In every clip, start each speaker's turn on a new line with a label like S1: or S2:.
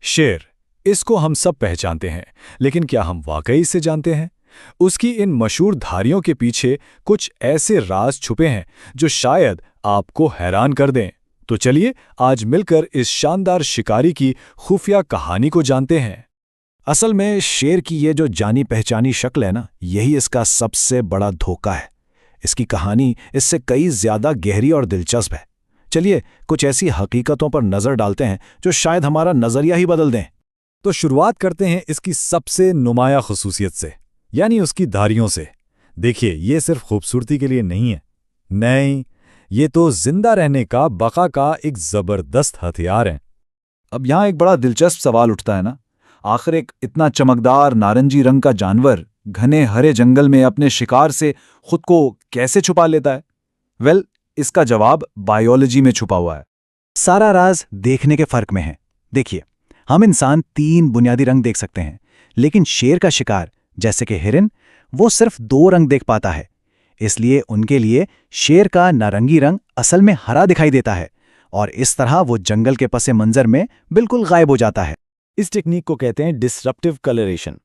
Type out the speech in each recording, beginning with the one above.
S1: शेर, इसको हम सब पहचानते हैं, लेकिन क्या हम वाकई इसे जानते हैं? उसकी इन मशहूर धारियों के पीछे कुछ ऐसे राज छुपे हैं जो शायद आपको हैरान कर दें। तो चलिए आज मिलकर इस शानदार शिकारी की खुफिया कहानी को जानते हैं।
S2: असल में शेर की ये जो जानी पहचानी शक्ल है ना, यही इसका सबसे बड़ा धोखा है। इसकी कहानी इससे कई ज्यादा गहरी और दिलचस्प है। चलिए कुछ ऐसी हकीकतों पर नजर डालते हैं जो शायद हमारा नजरिया ही बदल दें।
S1: तो शुरुआत करते हैं इसकी सबसे नुमाया खुसूसियत से, यानी उसकी धारियों से। देखिए, ये सिर्फ खूबसूरती के लिए नहीं है। नहीं, ये तो जिंदा रहने का, बका का एक जबरदस्त हथियार है।
S2: अब यहाँ एक बड़ा दिलचस्प सवाल उठता है ना, आखिर एक इतना चमकदार नारंगी रंग का जानवर घने हरे जंगल में अपने शिकार से खुद को कैसे छुपा लेता है? वेल, इसका जवाब बायोलॉजी में छुपा हुआ है। सारा राज देखने के फर्क में है। देखिए, हम इंसान 3 बुनियादी रंग देख सकते हैं, लेकिन शेर का शिकार जैसे कि हिरन, वो सिर्फ 2 रंग देख पाता है। इसलिए उनके लिए शेर का नारंगी रंग असल में हरा दिखाई देता है और इस तरह वो जंगल के पसे मंजर में बिल्कुल गायब हो जाता है।
S3: इस टेक्निक को कहते हैं डिसरप्टिव कलरेशन।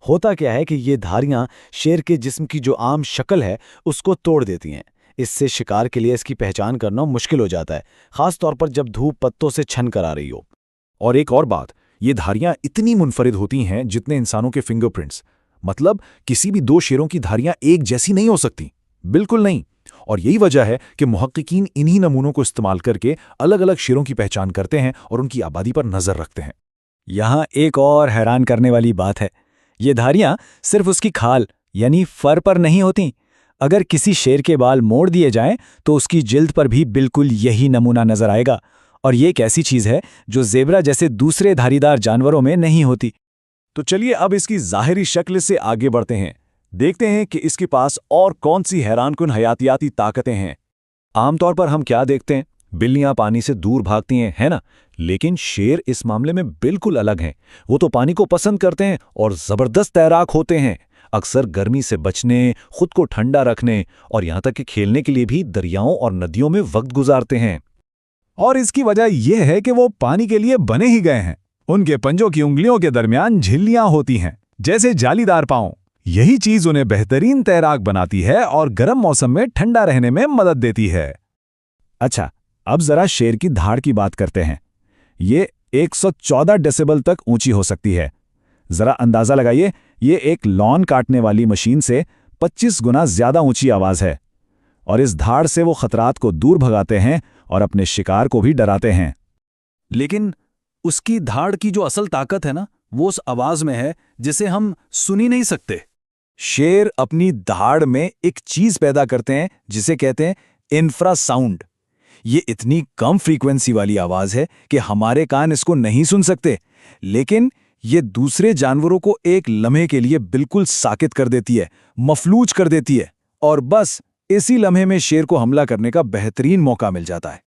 S3: होता क्या है कि ये धारियां शेर के जिस्म की जो आम शक्ल है उसको तोड़ देती हैं। इससे शिकार के लिए इसकी पहचान करना मुश्किल हो जाता है, खास तौर पर जब धूप पत्तों से छन कर आ रही हो।
S2: और एक और बात, ये धारियां इतनी मुनफरिद होती हैं जितने इंसानों के फिंगरप्रिंट्स। मतलब किसी भी 2 शेरों की धारियां एक जैसी नहीं हो सकती, बिल्कुल नहीं। और यही वजह है कि मुहक्किकीन इन्हीं नमूनों को इस्तेमाल करके अलग अलग शेरों की पहचान करते हैं और उनकी आबादी पर नजर रखते हैं।
S1: यहाँ एक और हैरान करने वाली बात है, ये धारियां सिर्फ उसकी खाल यानी फर पर नहीं होती। अगर किसी शेर के बाल मोड़ दिए जाएं तो उसकी जिल्द पर भी बिल्कुल यही नमूना नजर आएगा। और ये एक ऐसी चीज है जो ज़ेब्रा जैसे दूसरे धारीदार जानवरों में नहीं होती।
S2: तो चलिए अब इसकी ज़ाहिरी शक्ल से आगे बढ़ते हैं। देखते हैं कि इसके पास और कौन सी हैरानकुन हयातियाती ताकतें हैं। आमतौर पर हम क्या देखते हैं, बिल्लियां पानी से दूर भागती हैं, है ना? लेकिन शेर इस मामले में बिल्कुल अलग हैं। वो तो पानी को पसंद करते हैं और जबरदस्त तैराक होते हैं। अक्सर गर्मी से बचने, खुद को ठंडा रखने और यहां तक कि खेलने के लिए भी दरियाओं और नदियों में वक्त गुजारते हैं।
S1: और इसकी वजह यह है कि वो पानी के लिए बने ही गए हैं। उनके पंजों की उंगलियों के दरमियान झिल्लियां होती हैं, जैसे जालीदार पांव। यही चीज उन्हें बेहतरीन तैराक बनाती है और गर्म मौसम में ठंडा रहने में मदद देती है।
S2: अच्छा, अब जरा शेर की धाड़ की बात करते हैं। ये 114 डेसिबल तक ऊंची हो सकती है। जरा अंदाजा लगाइए, ये एक लॉन काटने वाली मशीन से 25 गुना ज्यादा ऊंची आवाज है। और इस धाड़ से वो खतरात को दूर भगाते हैं और अपने शिकार को भी डराते हैं।
S4: लेकिन उसकी धाड़ की जो असल ताकत है ना, वो उस आवाज में है जिसे हम सुन ही नहीं सकते।
S2: शेर अपनी धाड़ में एक चीज पैदा करते हैं जिसे कहते हैं इंफ्रासाउंड। ये इतनी कम फ्रीक्वेंसी वाली आवाज है कि हमारे कान इसको नहीं सुन सकते, लेकिन ये दूसरे जानवरों को एक लम्हे के लिए बिल्कुल साकित कर देती है, मफलूज कर देती है। और बस इसी लम्हे में शेर को हमला करने का बेहतरीन मौका मिल जाता है।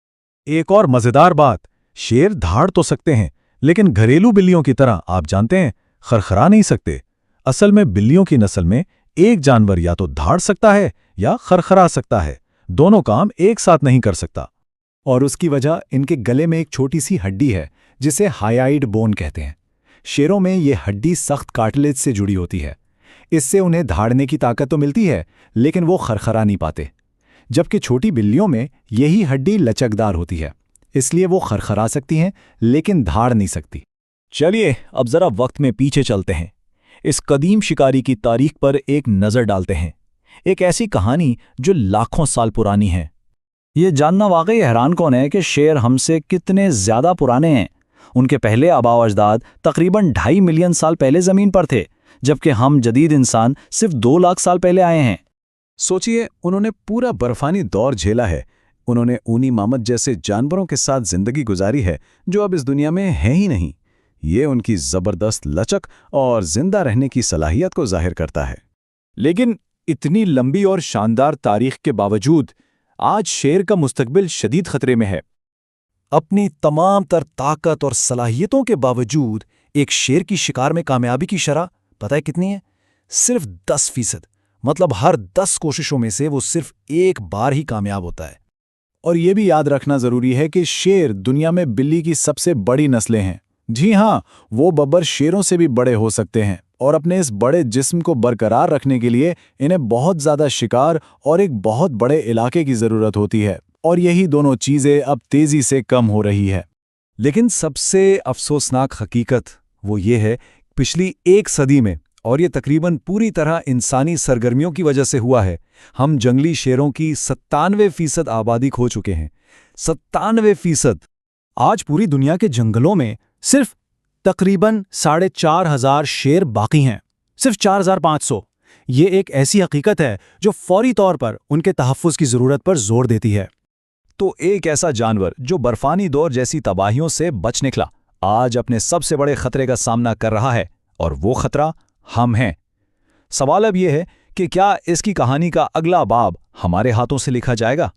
S1: एक और मजेदार बात, शेर धाड़ तो सकते हैं, लेकिन घरेलू बिल्लियों की तरह आप जानते हैं, खरखरा नहीं सकते। असल में बिल्लियों की नस्ल में एक जानवर या तो धाड़ सकता है या खरखरा सकता है, दोनों काम एक साथ नहीं कर सकता।
S3: और उसकी वजह इनके गले में एक छोटी सी हड्डी है जिसे हायाइड बोन कहते हैं। शेरों में ये हड्डी सख्त कार्टिलेज से जुड़ी होती है। इससे उन्हें धाड़ने की ताकत तो मिलती है, लेकिन वो खरखरा नहीं पाते। जबकि छोटी बिल्लियों में यही हड्डी लचकदार होती है, इसलिए वो खरखरा सकती हैं लेकिन धाड़ नहीं सकती।
S1: चलिए अब जरा वक्त में पीछे चलते हैं। इस कदीम शिकारी की तारीख पर एक नजर डालते हैं। एक ऐसी कहानी जो लाखों साल पुरानी है।
S4: ये जानना वाकई हैरान कौन है कि शेर हमसे कितने ज्यादा पुराने हैं। उनके पहले आबाव अजदाद तकरीबन 2.5 मिलियन साल पहले जमीन पर थे, जबकि हम जदीद इंसान सिर्फ 2 लाख साल पहले आए हैं।
S2: सोचिए, उन्होंने पूरा बर्फानी दौर झेला है। उन्होंने ऊनी मामत जैसे जानवरों के साथ जिंदगी गुजारी है जो अब इस दुनिया में है ही नहीं। ये उनकी जबरदस्त लचक और जिंदा रहने की सलाहियत को जाहिर करता है। लेकिन इतनी लंबी और शानदार तारीख के बावजूद आज शेर का मुस्तकबिल शदीद खतरे में है। अपनी तमाम तर ताकत और सलाहियतों के बावजूद एक शेर की शिकार में कामयाबी की शरह पता है कितनी है? सिर्फ 10%। मतलब हर 10 कोशिशों में से वो सिर्फ एक बार ही कामयाब होता है। और ये भी याद रखना जरूरी है कि शेर दुनिया में बिल्ली की सबसे बड़ी नस्लें हैं। जी हाँ, वो बब्बर शेरों से भी बड़े हो सकते हैं और अपने इस बड़े जिस्म को बरकरार रखने के लिए इन्हें बहुत ज़्यादा शिकार और एक बहुत बड़े इलाके की ज़रूरत होती है, और यही दोनों चीज़ें अब तेज़ी से कम हो रही है।
S3: लेकिन सबसे अफसोसनाक हकीकत वो ये है, पिछली 1 सदी में, और ये तकरीबन पूरी तरह इंसानी सरगर्मियों की वजह से हुआ है, हम जंगली शेरों की 97% आबादी खो चुके हैं। 97%।
S1: आज पूरी दुनिया के जंगलों में सिर्फ तकरीबन 4,500 शेर बाकी हैं, सिर्फ 4,500। ये एक ऐसी हकीकत है जो फौरी तौर पर उनके तहफ़्फ़ुज़ की ज़रूरत पर जोर देती है।
S3: तो एक ऐसा जानवर जो बर्फानी दौर जैसी तबाहियों से बच निकला, आज अपने सबसे बड़े खतरे का सामना कर रहा है, और वो खतरा हम हैं। सवाल अब यह है कि क्या इसकी कहानी का अगला बाब हमारे हाथों से लिखा जाएगा?